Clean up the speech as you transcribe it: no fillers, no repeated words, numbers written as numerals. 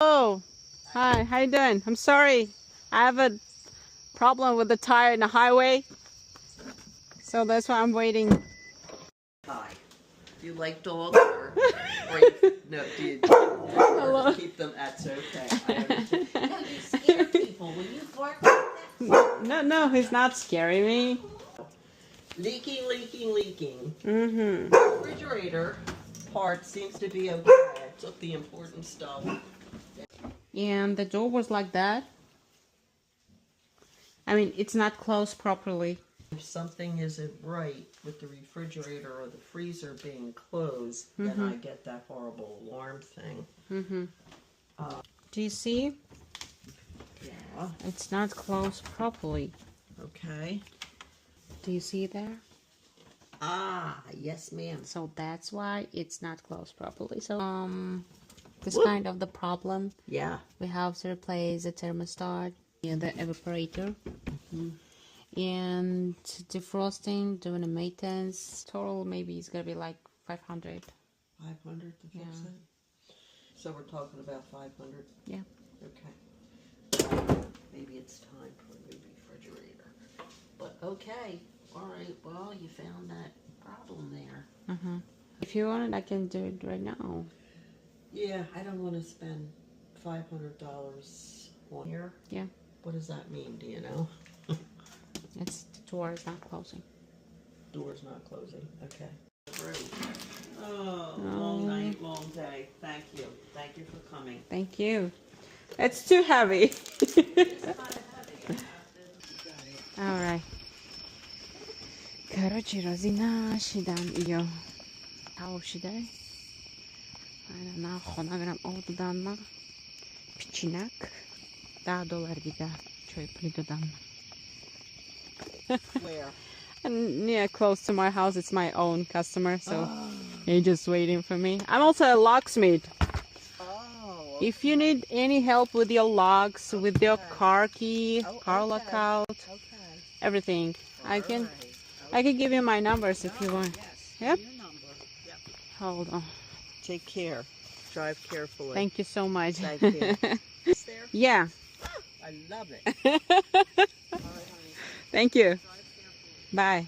Oh, hi, how you doing? I'm sorry. I have a problem with the tire in the highway. So that's why I'm waiting. Hi. Do you like dogs or no, do you or keep them? That's okay. I understand. No, you scare people when you bark like that. No, he's not scaring me. Leaking. Mm-hmm. Refrigerator part seems to be okay. I took the important stuff. And the door was like that. I mean, it's not closed properly. If something isn't right with the refrigerator or the freezer being closed, then I get that horrible alarm thing. Do you see? Yeah. It's not closed properly. Okay. Do you see there? Ah, yes, ma'am. So that's why it's not closed properly. So this kind of the problem. Yeah. We have to replace the thermostat and the evaporator. And defrosting, doing a maintenance. Total maybe it's gonna be like 500. 500 to fix it? So we're talking about 500? Yeah. Okay. Maybe it's time for a new refrigerator. But okay. Alright, well, you found that problem there. If you want it, I can do it right now. Yeah, I don't want to spend $500 1 year. Yeah. What does that mean? Do you know? It's the door is not closing. Door's not closing. Okay. Oh, long night, long day. Thank you. Thank you for coming. Thank you. It's too heavy. It's kind of heavy. Alright. Короче, Розина шидан iyo. Тав шиде. Айна хонаграм одданна. Пичинак. $10 дига. Чой придодам. Where? And yeah, close to my house. It's my own customer, so he's just waiting for me. I'm also a locksmith. Oh. Okay. If you need any help with your locks, with your car key, car lockout, everything, I can give you my numbers if you want. Yes. Yep. Your number. Yep. Hold on. Take care. Drive carefully. Thank you so much. Thank you. Is there? Yeah. I love it. All right, honey. Thank you. Bye.